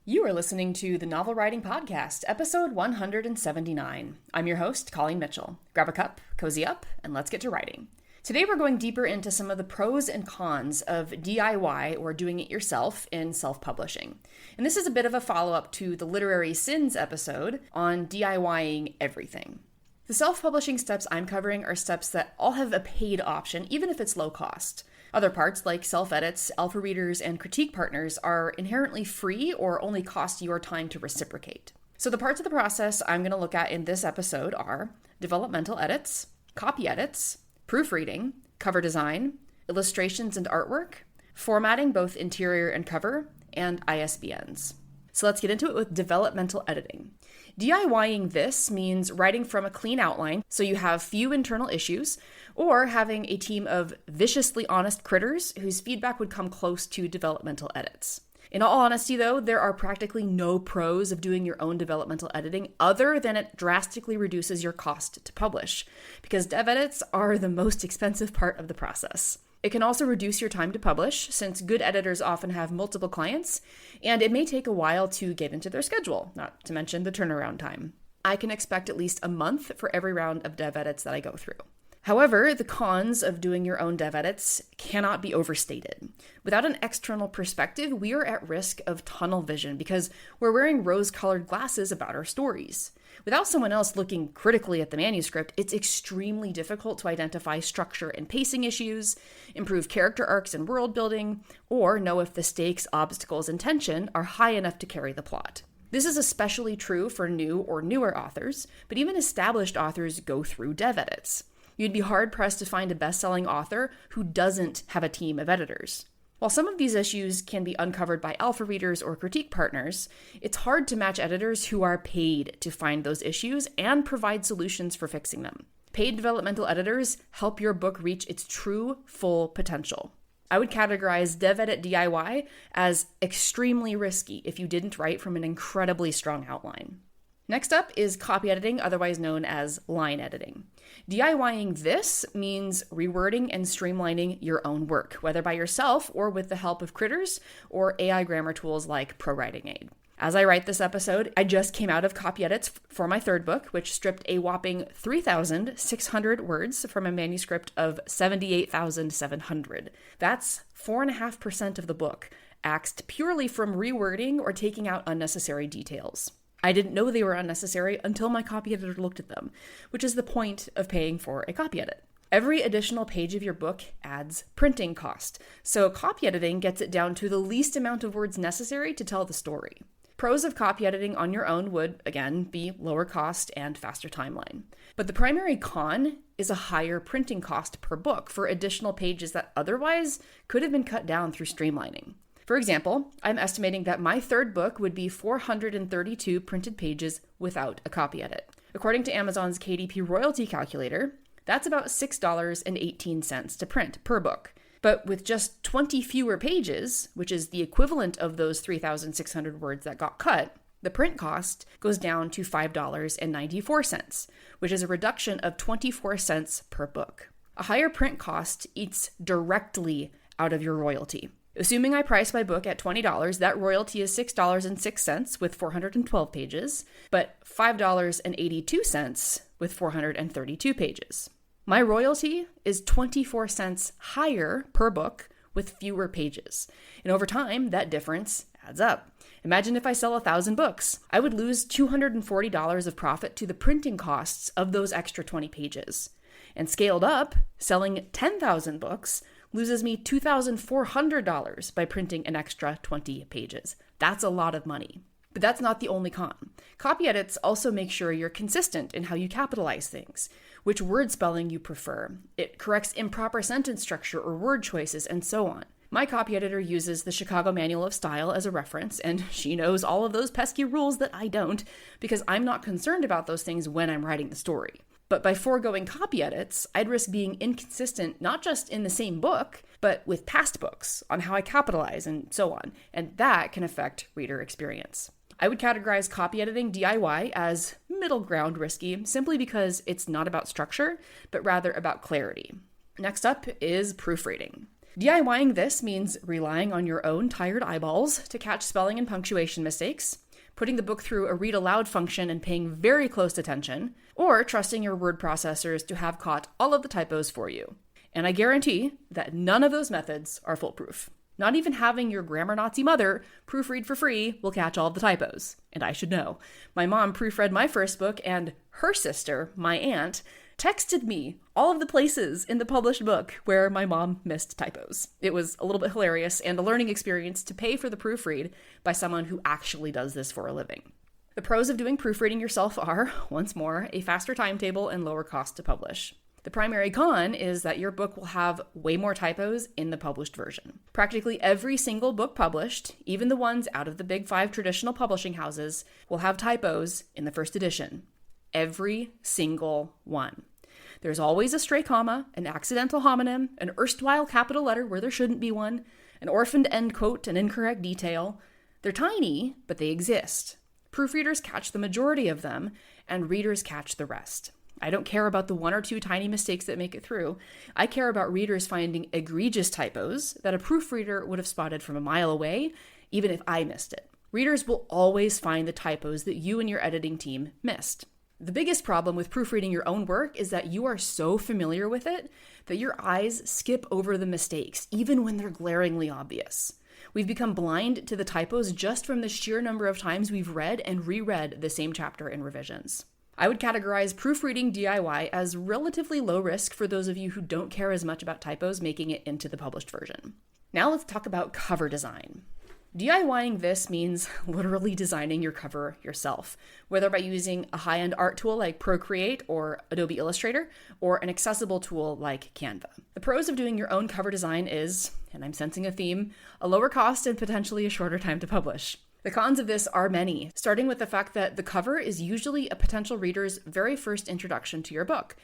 You are listening to the Novel Writing Podcast, episode 179. I'm your host, Colleen Mitchell. Grab a cup, cozy up, and let's get to writing. Today we're going deeper into some of the pros and cons of DIY or doing it yourself in self-publishing. And this is a bit of a follow-up to the Literary Sins episode on DIYing everything. The self-publishing steps I'm covering are steps that all have a paid option, even if it's low cost. Other parts, like self-edits, alpha readers, and critique partners, are inherently free or only cost your time to reciprocate. So the parts of the process I'm going to look at in this episode are developmental edits, copy edits, proofreading, cover design, illustrations and artwork, formatting both interior and cover, and ISBNs. So let's get into it with developmental editing. DIYing this means writing from a clean outline so you have few internal issues, or having a team of viciously honest critters whose feedback would come close to developmental edits. In all honesty, though, there are practically no pros of doing your own developmental editing other than it drastically reduces your cost to publish, because dev edits are the most expensive part of the process. It can also reduce your time to publish, since good editors often have multiple clients, and it may take a while to get into their schedule, not to mention the turnaround time. I can expect at least a month for every round of dev edits that I go through. However, the cons of doing your own dev edits cannot be overstated. Without an external perspective, we are at risk of tunnel vision because we're wearing rose-colored glasses about our stories. Without someone else looking critically at the manuscript, it's extremely difficult to identify structure and pacing issues, improve character arcs and world building, or know if the stakes, obstacles, and tension are high enough to carry the plot. This is especially true for new or newer authors, but even established authors go through dev edits. You'd be hard-pressed to find a best-selling author who doesn't have a team of editors. While some of these issues can be uncovered by alpha readers or critique partners, it's hard to match editors who are paid to find those issues and provide solutions for fixing them. Paid developmental editors help your book reach its true, full potential. I would categorize dev edit DIY as extremely risky if you didn't write from an incredibly strong outline. Next up is copy editing, otherwise known as line editing. DIYing this means rewording and streamlining your own work, whether by yourself or with the help of critters or AI grammar tools like ProWritingAid. As I write this episode, I just came out of copy edits for my third book, which stripped a whopping 3,600 words from a manuscript of 78,700. That's 4.5% of the book, axed purely from rewording or taking out unnecessary details. I didn't know they were unnecessary until my copy editor looked at them, which is the point of paying for a copy edit. Every additional page of your book adds printing cost, so copy editing gets it down to the least amount of words necessary to tell the story. Pros of copy editing on your own would, again, be lower cost and faster timeline. But the primary con is a higher printing cost per book for additional pages that otherwise could have been cut down through streamlining. For example, I'm estimating that my third book would be 432 printed pages without a copy edit. According to Amazon's KDP royalty calculator, that's about $6.18 to print per book. But with just 20 fewer pages, which is the equivalent of those 3,600 words that got cut, the print cost goes down to $5.94, which is a reduction of 24 cents per book. A higher print cost eats directly out of your royalty. Assuming I price my book at $20, that royalty is $6.06 with 412 pages, but $5.82 with 432 pages. My royalty is 24 cents higher per book with fewer pages. And over time, that difference adds up. Imagine if I sell 1,000 books. I would lose $240 of profit to the printing costs of those extra 20 pages. And scaled up, selling 10,000 books loses me $2,400 by printing an extra 20 pages. That's a lot of money. But that's not the only con. Copy edits also make sure you're consistent in how you capitalize things, which word spelling you prefer. It corrects improper sentence structure or word choices, and so on. My copy editor uses the Chicago Manual of Style as a reference, and she knows all of those pesky rules that I don't, because I'm not concerned about those things when I'm writing the story. But by foregoing copy edits, I'd risk being inconsistent not just in the same book, but with past books on how I capitalize and so on, and that can affect reader experience. I would categorize copy editing DIY as middle ground risky, simply because it's not about structure, but rather about clarity. Next up is proofreading. DIYing this means relying on your own tired eyeballs to catch spelling and punctuation mistakes, putting the book through a read aloud function and paying very close attention, or trusting your word processors to have caught all of the typos for you. And I guarantee that none of those methods are foolproof. Not even having your grammar Nazi mother proofread for free will catch all of the typos. And I should know. My mom proofread my first book, and her sister, my aunt, texted me all of the places in the published book where my mom missed typos. It was a little bit hilarious and a learning experience to pay for the proofread by someone who actually does this for a living. The pros of doing proofreading yourself are, once more, a faster timetable and lower cost to publish. The primary con is that your book will have way more typos in the published version. Practically every single book published, even the ones out of the big 5 traditional publishing houses, will have typos in the first edition. Every single one. There's always a stray comma, an accidental homonym, an erstwhile capital letter where there shouldn't be one, an orphaned end quote, an incorrect detail. They're tiny, but they exist. Proofreaders catch the majority of them, and readers catch the rest. I don't care about the 1 or 2 tiny mistakes that make it through. I care about readers finding egregious typos that a proofreader would have spotted from a mile away, even if I missed it. Readers will always find the typos that you and your editing team missed. The biggest problem with proofreading your own work is that you are so familiar with it that your eyes skip over the mistakes, even when they're glaringly obvious. We've become blind to the typos just from the sheer number of times we've read and reread the same chapter in revisions. I would categorize proofreading DIY as relatively low risk for those of you who don't care as much about typos making it into the published version. Now let's talk about cover design. DIYing this means literally designing your cover yourself, whether by using a high-end art tool like Procreate or Adobe Illustrator, or an accessible tool like Canva. The pros of doing your own cover design is, and I'm sensing a theme, a lower cost and potentially a shorter time to publish. The cons of this are many, starting with the fact that the cover is usually a potential reader's very first introduction to your book.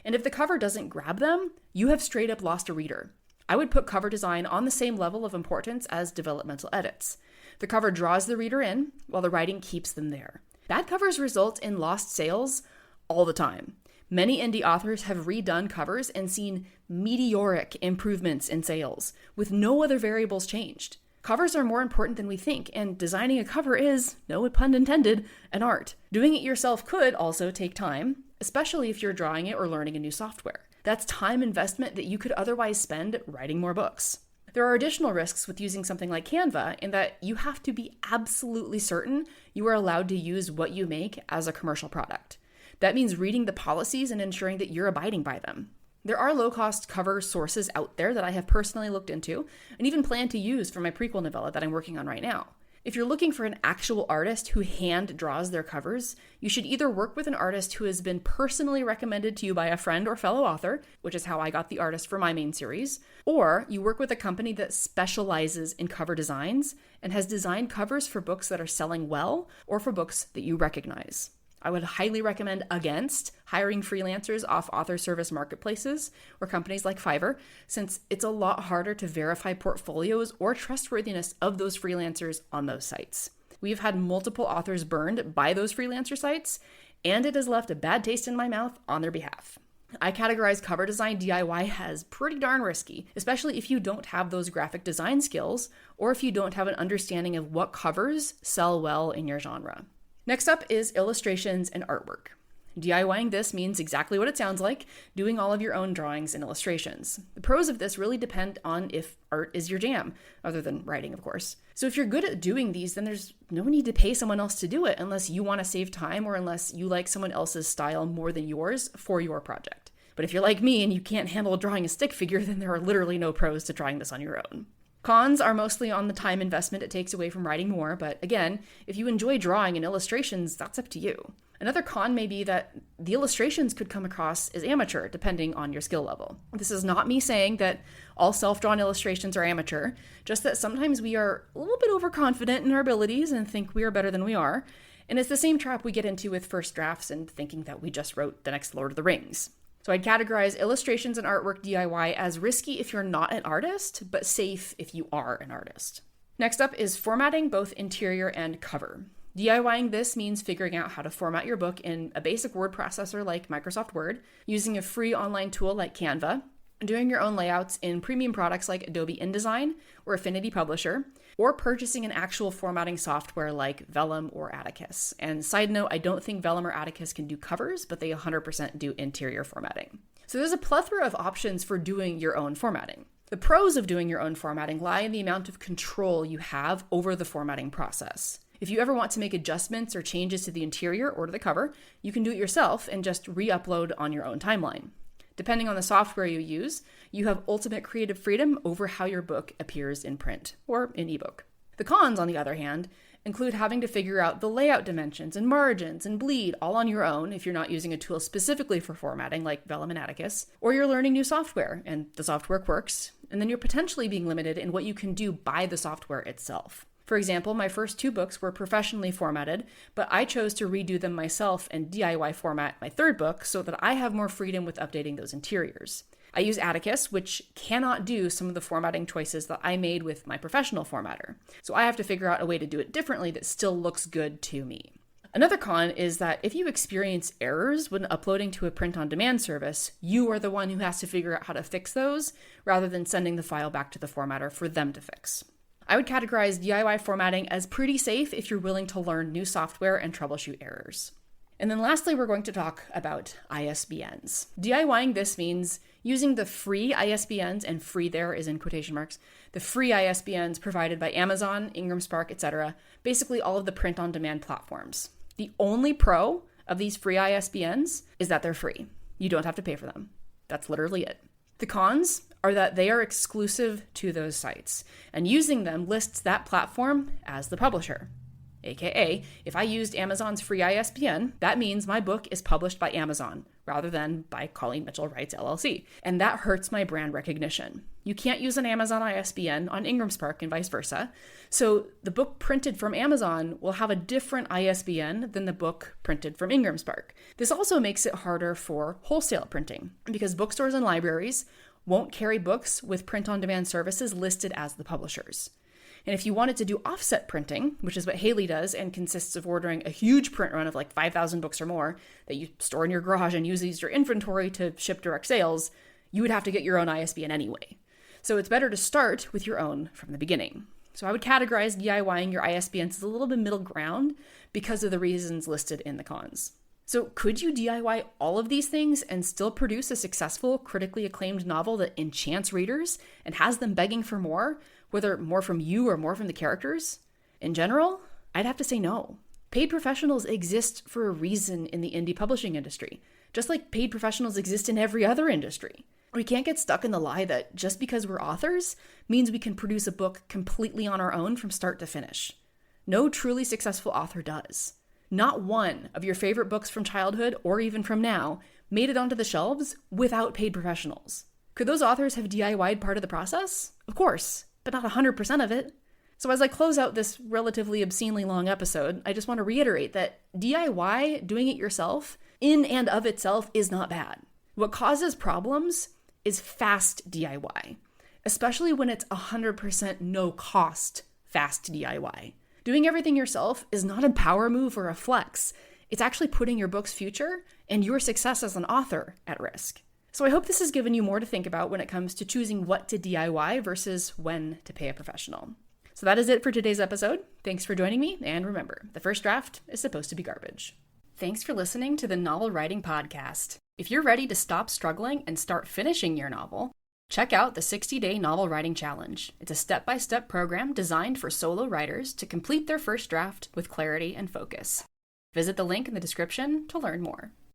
And if the cover doesn't grab them, you have straight up lost a reader. I would put cover design on the same level of importance as developmental edits. The cover draws the reader in, while the writing keeps them there. Bad covers result in lost sales all the time. Many indie authors have redone covers and seen meteoric improvements in sales, with no other variables changed. Covers are more important than we think, and designing a cover is, no pun intended, an art. Doing it yourself could also take time, especially if you're drawing it or learning a new software. That's time investment that you could otherwise spend writing more books. There are additional risks with using something like Canva in that you have to be absolutely certain you are allowed to use what you make as a commercial product. That means reading the policies and ensuring that you're abiding by them. There are low-cost cover sources out there that I have personally looked into and even plan to use for my prequel novella that I'm working on right now. If you're looking for an actual artist who hand draws their covers, you should either work with an artist who has been personally recommended to you by a friend or fellow author, which is how I got the artist for my main series, or you work with a company that specializes in cover designs and has designed covers for books that are selling well or for books that you recognize. I would highly recommend against hiring freelancers off author service marketplaces or companies like Fiverr, since it's a lot harder to verify portfolios or trustworthiness of those freelancers on those sites. We've had multiple authors burned by those freelancer sites, and it has left a bad taste in my mouth on their behalf. I categorize cover design DIY as pretty darn risky, especially if you don't have those graphic design skills or if you don't have an understanding of what covers sell well in your genre. Next up is illustrations and artwork. DIYing this means exactly what it sounds like, doing all of your own drawings and illustrations. The pros of this really depend on if art is your jam, other than writing, of course. So if you're good at doing these, then there's no need to pay someone else to do it unless you want to save time or unless you like someone else's style more than yours for your project. But if you're like me and you can't handle drawing a stick figure, then there are literally no pros to trying this on your own. Cons are mostly on the time investment it takes away from writing more, but again, if you enjoy drawing and illustrations, that's up to you. Another con may be that the illustrations could come across as amateur, depending on your skill level. This is not me saying that all self-drawn illustrations are amateur, just that sometimes we are a little bit overconfident in our abilities and think we are better than we are, and it's the same trap we get into with first drafts and thinking that we just wrote the next Lord of the Rings. So I'd categorize illustrations and artwork DIY as risky if you're not an artist, but safe if you are an artist. Next up is formatting both interior and cover. DIYing this means figuring out how to format your book in a basic word processor like Microsoft Word, using a free online tool like Canva, doing your own layouts in premium products like Adobe InDesign or Affinity Publisher, or purchasing an actual formatting software like Vellum or Atticus. And side note, I don't think Vellum or Atticus can do covers, but they 100% do interior formatting. So there's a plethora of options for doing your own formatting. The pros of doing your own formatting lie in the amount of control you have over the formatting process. If you ever want to make adjustments or changes to the interior or to the cover, you can do it yourself and just re-upload on your own timeline. Depending on the software you use, you have ultimate creative freedom over how your book appears in print or in ebook. The cons, on the other hand, include having to figure out the layout dimensions and margins and bleed all on your own if you're not using a tool specifically for formatting like Vellum and Atticus, or you're learning new software and the software quirks, and then you're potentially being limited in what you can do by the software itself. For example, my first 2 books were professionally formatted, but I chose to redo them myself and DIY format my 3rd book so that I have more freedom with updating those interiors. I use Atticus, which cannot do some of the formatting choices that I made with my professional formatter. So I have to figure out a way to do it differently that still looks good to me. Another con is that if you experience errors when uploading to a print-on-demand service, you are the one who has to figure out how to fix those, rather than sending the file back to the formatter for them to fix. I would categorize DIY formatting as pretty safe if you're willing to learn new software and troubleshoot errors. And then lastly, we're going to talk about ISBNs. DIYing this means using the free ISBNs, and free there is in quotation marks, the free ISBNs provided by Amazon, Ingram Spark, etc., basically all of the print-on-demand platforms. The only pro of these free ISBNs is that they're free. You don't have to pay for them. That's literally it. The cons are that they are exclusive to those sites, and using them lists that platform as the publisher. AKA, if I used Amazon's free ISBN, that means my book is published by Amazon rather than by Colleen Mitchell Writes LLC, and that hurts my brand recognition. You can't use an Amazon ISBN on Ingram Spark and vice versa, so the book printed from Amazon will have a different ISBN than the book printed from Ingram Spark. This also makes it harder for wholesale printing, because bookstores and libraries won't carry books with print-on-demand services listed as the publishers. And if you wanted to do offset printing, which is what Haley does and consists of ordering a huge print run of like 5,000 books or more that you store in your garage and use as your inventory to ship direct sales, you would have to get your own ISBN anyway. So it's better to start with your own from the beginning. So I would categorize DIYing your ISBNs as a little bit middle ground because of the reasons listed in the cons. So could you DIY all of these things and still produce a successful, critically acclaimed novel that enchants readers and has them begging for more, whether more from you or more from the characters? In general, I'd have to say no. Paid professionals exist for a reason in the indie publishing industry, just like paid professionals exist in every other industry. We can't get stuck in the lie that just because we're authors means we can produce a book completely on our own from start to finish. No truly successful author does. Not one of your favorite books from childhood, or even from now, made it onto the shelves without paid professionals. Could those authors have DIY'd part of the process? Of course, but not 100% of it. So as I close out this relatively obscenely long episode, I just want to reiterate that DIY, doing it yourself, in and of itself is not bad. What causes problems is fast DIY, especially when it's 100% no cost fast DIY. Doing everything yourself is not a power move or a flex. It's actually putting your book's future and your success as an author at risk. So I hope this has given you more to think about when it comes to choosing what to DIY versus when to pay a professional. So that is it for today's episode. Thanks for joining me, and remember, the first draft is supposed to be garbage. Thanks for listening to the Novel Writing Podcast. If you're ready to stop struggling and start finishing your novel, check out the 60-Day Novel Writing Challenge. It's a step-by-step program designed for solo writers to complete their first draft with clarity and focus. Visit the link in the description to learn more.